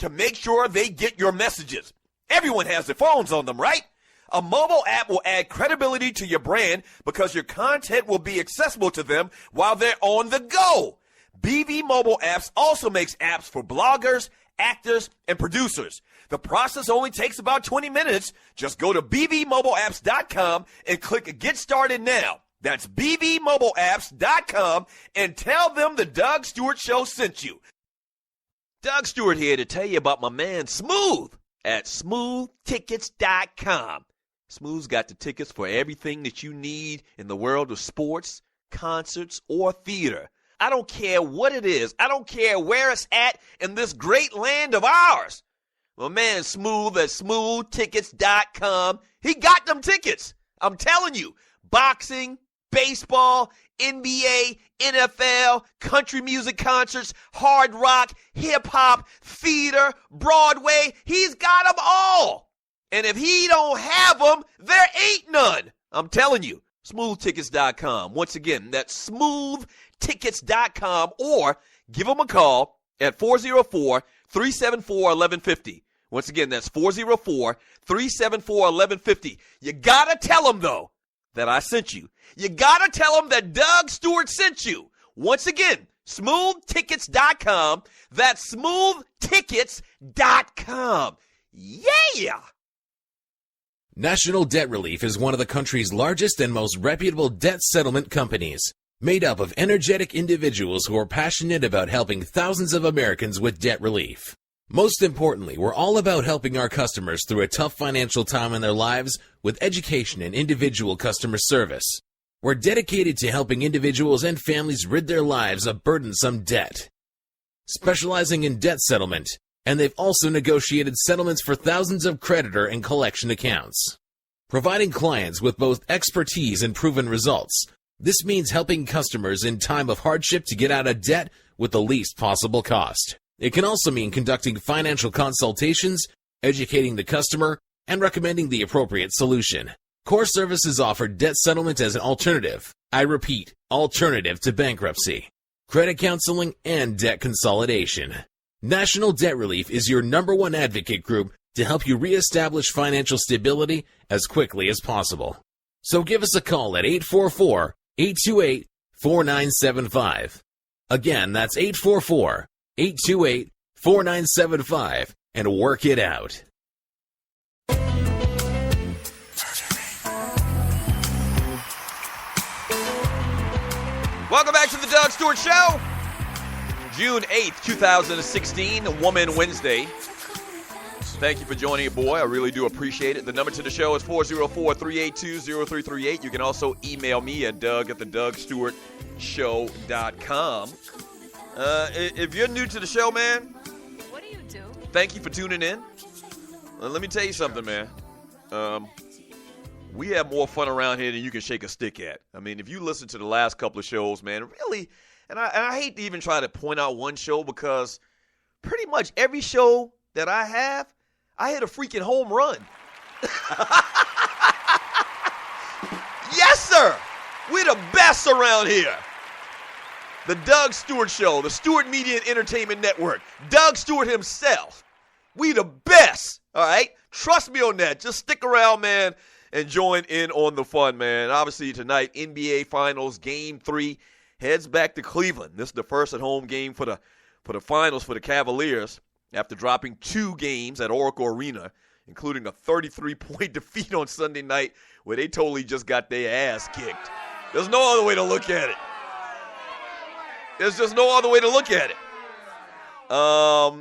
to make sure they get your messages. Everyone has their phones on them, right? A mobile app will add credibility to your brand because your content will be accessible to them while they're on the go. BV Mobile Apps also makes apps for bloggers, actors, and producers. The process only takes about 20 minutes. Just go to bvmobileapps.com and click Get Started Now. That's bvmobileapps.com and tell them the Doug Stewart Show sent you. Doug Stewart here to tell you about my man Smooth at smoothtickets.com. Smooth's got the tickets for everything that you need in the world of sports, concerts, or theater. I don't care what it is. I don't care where it's at in this great land of ours. My man Smooth at smoothtickets.com, he got them tickets. I'm telling you, boxing, baseball, NBA, NFL, country music concerts, hard rock, hip-hop, theater, Broadway, he's got them all. And if he don't have them, there ain't none. I'm telling you, smoothtickets.com. Once again, that's smoothtickets.com, or give him a call at 404-374-1150. Once again, that's 404-374-1150. You got to tell him, though, that I sent you. You got to tell him that Doug Stewart sent you. Once again, smoothtickets.com. That's smoothtickets.com. Yeah! National Debt Relief is one of the country's largest and most reputable debt settlement companies, made up of energetic individuals who are passionate about helping thousands of Americans with debt relief. Most importantly, we're all about helping our customers through a tough financial time in their lives with education and individual customer service. We're dedicated to helping individuals and families rid their lives of burdensome debt, specializing in debt settlement, and they've also negotiated settlements for thousands of creditor and collection accounts. Providing clients with both expertise and proven results, this means helping customers in time of hardship to get out of debt with the least possible cost. It can also mean conducting financial consultations, educating the customer, and recommending the appropriate solution. Core Services offer debt settlement as an alternative. I repeat, alternative to bankruptcy, credit counseling, and debt consolidation. National Debt Relief is your #1 advocate group to help you reestablish financial stability as quickly as possible. So give us a call at 844-828-4975. Again, that's 844-828-4975, and work it out. Welcome back to the Doug Stewart Show. June 8th, 2016, Woman Wednesday. Thank you for joining it, boy. I really do appreciate it. The number to the show is 404-382-0338. You can also email me at doug@thedougstewartshow.com. If you're new to the show, man, what do you do? Thank you for tuning in. Let me tell you something, man. We have more fun around here than you can shake a stick at. I mean, if you listen to the last couple of shows, man, really, and I hate to even try to point out one show because pretty much every show that I have, I hit a freaking home run. Yes, sir. We're the best around here. The Doug Stewart Show, the Stewart Media and Entertainment Network, Doug Stewart himself. We the best, all right? Trust me on that. Just stick around, man, and join in on the fun, man. Obviously, tonight, NBA Finals Game 3 heads back to Cleveland. This is the first at-home game for the Finals for the Cavaliers after dropping 2 games at Oracle Arena, including a 33-point defeat on Sunday night where they totally just got their ass kicked. There's no other way to look at it. There's just no other way to look at it.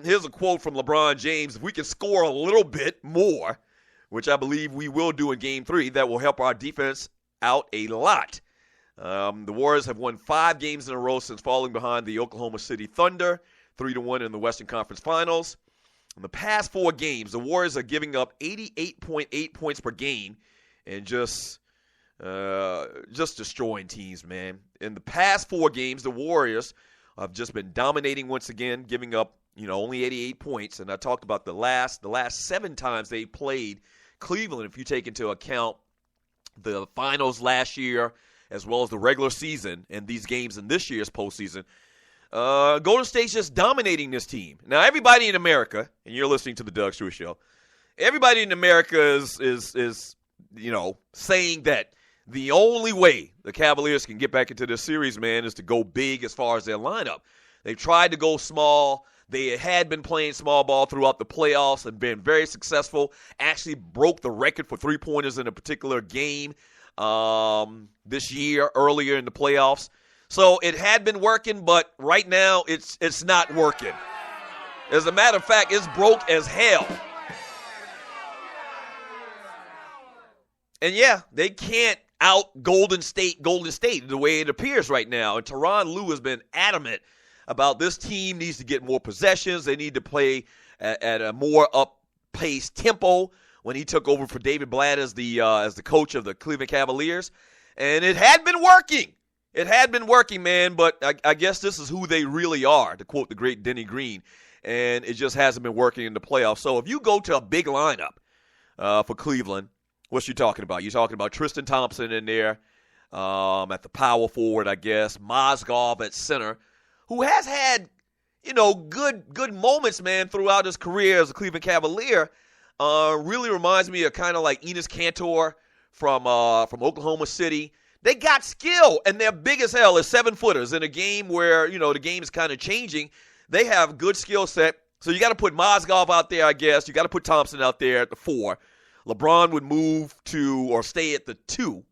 Here's a quote from LeBron James. If we can score a little bit more, which I believe we will do in Game 3, that will help our defense out a lot. The Warriors have won 5 games in a row since falling behind the Oklahoma City Thunder, 3-1 in the Western Conference Finals. In the past 4 games, the Warriors are giving up 88.8 points per game and just destroying teams, man. In the past 4 games, the Warriors have just been dominating once again, giving up, only 88 points. And I talked about the last 7 times they played Cleveland, if you take into account the finals last year as well as the regular season and these games in this year's postseason. Golden State's just dominating this team. Now, everybody in America, and you're listening to the Doug Stewart Show, everybody in America is saying that the only way the Cavaliers can get back into this series, man, is to go big as far as their lineup. They've tried to go small. They had been playing small ball throughout the playoffs and been very successful. Actually broke the record for three-pointers in a particular game this year, earlier in the playoffs. So it had been working, but right now it's not working. As a matter of fact, it's broke as hell. And yeah, they can't out Golden State the way it appears right now. And Tyronn Lue has been adamant about this team needs to get more possessions. They need to play at a more up-paced tempo when he took over for David Blatt as the coach of the Cleveland Cavaliers. And it had been working. It had been working, man, but I guess this is who they really are, to quote the great Denny Green, and it just hasn't been working in the playoffs. So if you go to a big lineup for Cleveland, what you talking about? You're talking about Tristan Thompson in there at the power forward, I guess, Mozgov at center, who has had, good moments, man, throughout his career as a Cleveland Cavalier. Really reminds me of kind of like Enes Kanter from Oklahoma City. They got skill, and they're big as hell as 7-footers in a game where, the game is kind of changing. They have good skill set. So you got to put Mozgov out there, I guess. You got to put Thompson out there at the 4. LeBron would move to or stay at the 2.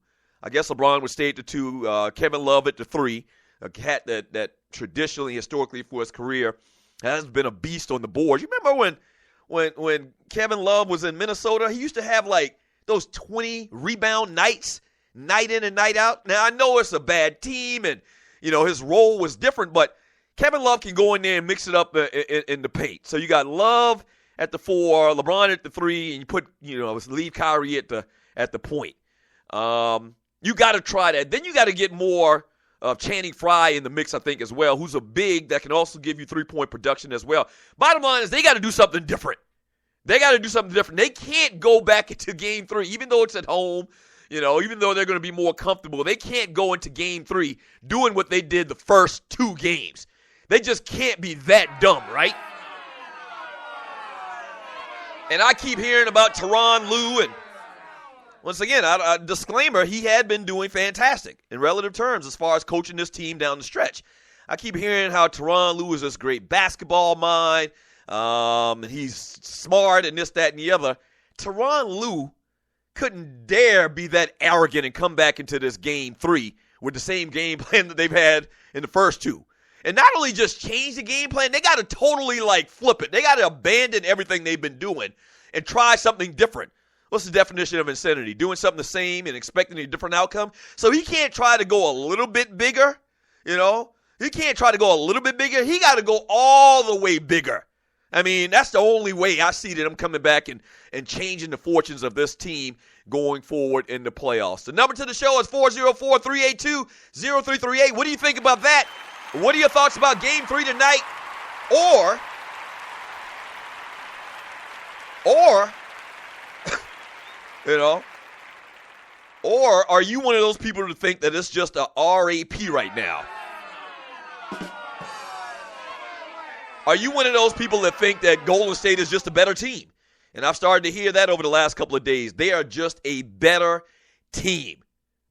I guess LeBron would stay at the 2. Kevin Love at the 3. A cat that traditionally, historically for his career has been a beast on the board. You remember when Kevin Love was in Minnesota? He used to have like those 20 rebound nights, night in and night out. Now, I know it's a bad team and, his role was different, but Kevin Love can go in there and mix it up in the paint. So you got Love at the 4, LeBron at the 3, and you put, leave Kyrie at the point. You got to try that. Then you got to get more of Channing Frye in the mix, I think, as well, who's a big that can also give you three-point production as well. Bottom line is they got to do something different. They can't go back into Game 3, even though it's at home, even though they're going to be more comfortable. They can't go into Game 3 doing what they did the first 2 games. They just can't be that dumb, right? And I keep hearing about Tyronn Lue, and once again, a disclaimer, he had been doing fantastic in relative terms as far as coaching this team down the stretch. I keep hearing how Tyronn Lue is this great basketball mind. He's smart and this, that, and the other. Tyronn Lue couldn't dare be that arrogant and come back into this Game 3 with the same game plan that they've had in the first 2. And not only just change the game plan, they got to totally, flip it. They got to abandon everything they've been doing and try something different. What's the definition of insanity? Doing something the same and expecting a different outcome? So he can't try to go a little bit bigger, He can't try to go a little bit bigger. He got to go all the way bigger. I mean, that's the only way I see them coming back and changing the fortunes of this team going forward in the playoffs. The number to the show is 404-382-0338. What do you think about that? What are your thoughts about Game 3 tonight? Or or are you one of those people to think that it's just a RAP right now? Are you one of those people that think that Golden State is just a better team? And I've started to hear that over the last couple of days. They are just a better team,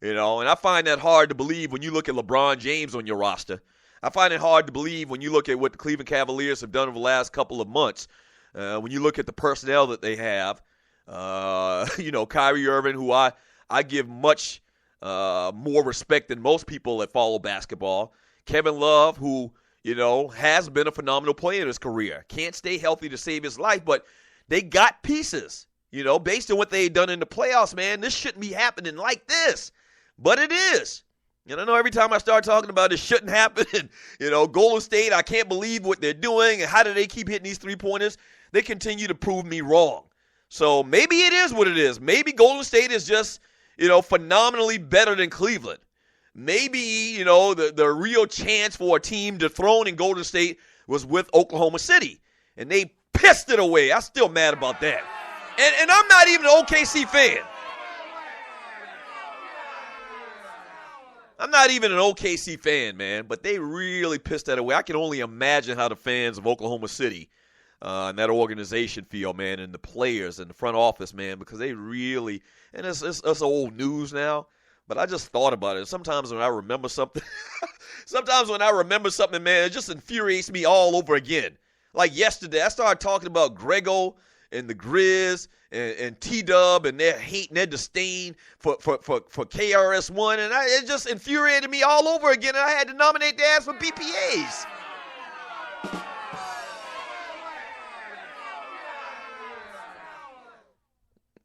and I find that hard to believe when you look at LeBron James on your roster. I find it hard to believe when you look at what the Cleveland Cavaliers have done over the last couple of months. When you look at the personnel that they have, Kyrie Irving, who I give much more respect than most people that follow basketball. Kevin Love, who, has been a phenomenal player in his career. Can't stay healthy to save his life, but they got pieces, based on what they've done in the playoffs, man. This shouldn't be happening like this, but it is. And I know every time I start talking about it shouldn't happen, and, Golden State, I can't believe what they're doing, and how do they keep hitting these three-pointers? They continue to prove me wrong. So maybe it is what it is. Maybe Golden State is just, phenomenally better than Cleveland. Maybe, the real chance for a team dethroned in Golden State was with Oklahoma City, and they pissed it away. I'm still mad about that. And I'm not even an OKC fan. I'm not even an OKC fan, man, but they really pissed that away. I can only imagine how the fans of Oklahoma City and that organization feel, man, and the players and the front office, man, because they really, and it's old news now, but I just thought about it. Sometimes when I remember something, man, it just infuriates me all over again. Like yesterday, I started talking about Grego and the Grizz and T-Dub and their hate and their disdain for KRS-One, and it just infuriated me all over again, and I had to nominate their ass for BPAs.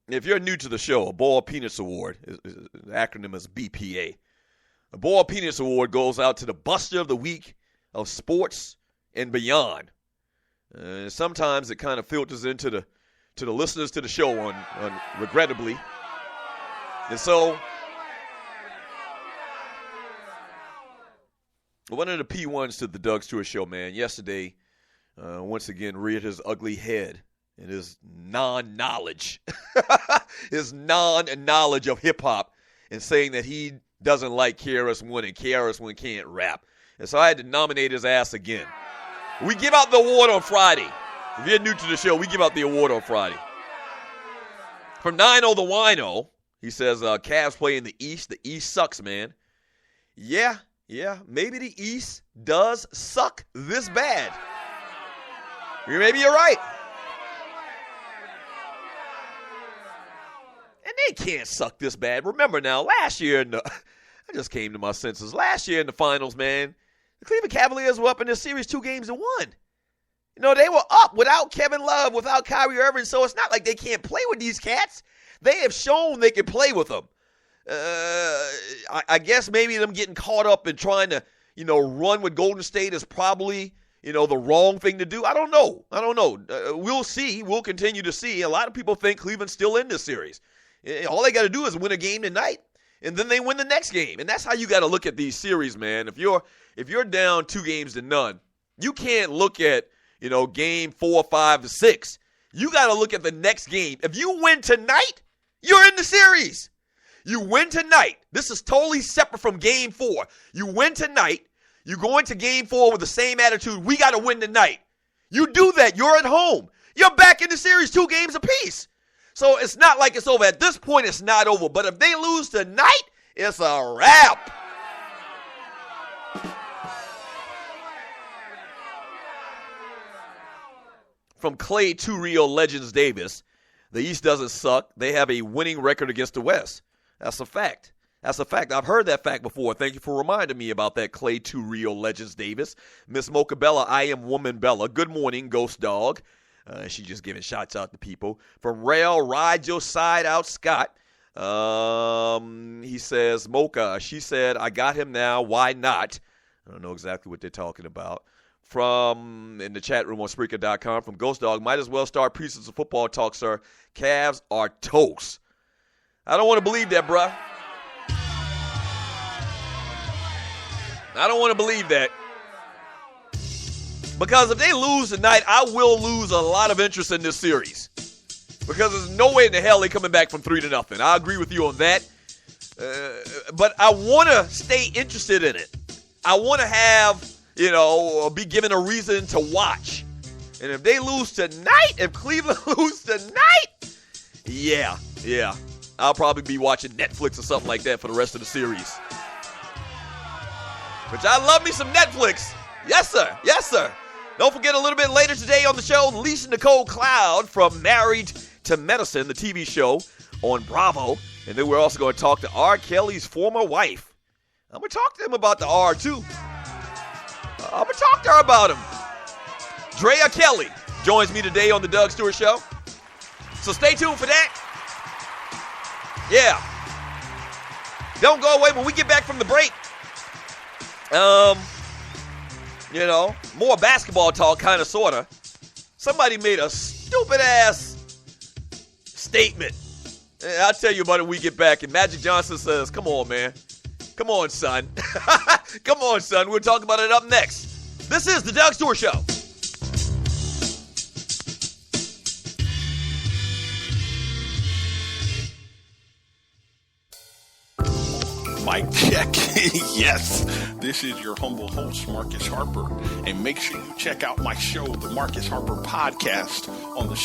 If you're new to the show, a Boiled Peanuts Award, the acronym is BPA. A Boiled Peanuts Award goes out to the Buster of the Week of sports and beyond. Sometimes it kind of filters into the listeners to the show, regrettably. And so, one of the P1s to the Doug Stewart Show, man, yesterday, once again, reared his ugly head and his non-knowledge of hip-hop, and saying that he doesn't like KRS-One and KRS-One can't rap. And so I had to nominate his ass again. We give out the award on Friday. If you're new to the show, we give out the award on Friday. From 9-0 the Wino, he says, Cavs play in the East. The East sucks, man. Yeah, maybe the East does suck this bad. Maybe you're right. And they can't suck this bad. Remember now, last year, I just came to my senses. Last year in the finals, man, the Cleveland Cavaliers were up in this series 2-1. You know, they were up without Kevin Love, without Kyrie Irving, so it's not like they can't play with these cats. They have shown they can play with them. I guess maybe them getting caught up and trying to, run with Golden State is probably, the wrong thing to do. I don't know. We'll see. We'll continue to see. A lot of people think Cleveland's still in this series. All they got to do is win a game tonight, and then they win the next game. And that's how you got to look at these series, man. If you're down 2-0, you can't look at, game 4, 5, 6. You got to look at the next game. If you win tonight, you're in the series. You win tonight. This is totally separate from game 4. You win tonight. You go into game 4 with the same attitude. We got to win tonight. You do that. You're at home. You're back in the series 2 games apiece. So it's not like it's over. At this point, it's not over. But if they lose tonight, it's a wrap. From Clay to Rio Legends Davis, the East doesn't suck. They have a winning record against the West. That's a fact. I've heard that fact before. Thank you for reminding me about that, Clay to Rio Legends Davis. Miss Mocha Bella, I am Woman Bella. Good morning, Ghost Dog. She just giving shots out to people. From Rail, Ride Your Side Out Scott. He says, Mocha, she said, I got him now. Why not? I don't know exactly what they're talking about. From, in the chat room on Spreaker.com, from Ghost Dog, might as well start pieces of football talk, sir. Cavs are toast. I don't want to believe that, bruh. I don't want to believe that. Because if they lose tonight, I will lose a lot of interest in this series. Because there's no way in the hell they're coming back from 3-0. I agree with you on that. But I want to stay interested in it. I want to have, be given a reason to watch. And if they lose tonight, if Cleveland lose tonight, yeah. I'll probably be watching Netflix or something like that for the rest of the series. Which I love me some Netflix. Yes, sir. Don't forget, a little bit later today on the show, Lisa Nicole Cloud from Married to Medicine, the TV show on Bravo. And then we're also going to talk to R. Kelly's former wife. I'm going to talk to him about the R, too. I'm going to talk to her about him. Drea Kelly joins me today on the Doug Stewart Show. So stay tuned for that. Yeah. Don't go away when we get back from the break. More basketball talk, kind of, sort of. Somebody made a stupid-ass statement. I'll tell you about it when we get back. And Magic Johnson says, come on, man. Come on, son. Come on, son. We'll talk about it up next. This is the Doug Stewart Show. Mic check. Yes, this is your humble host, Marcus Harper. And make sure you check out my show, the Marcus Harper Podcast, on the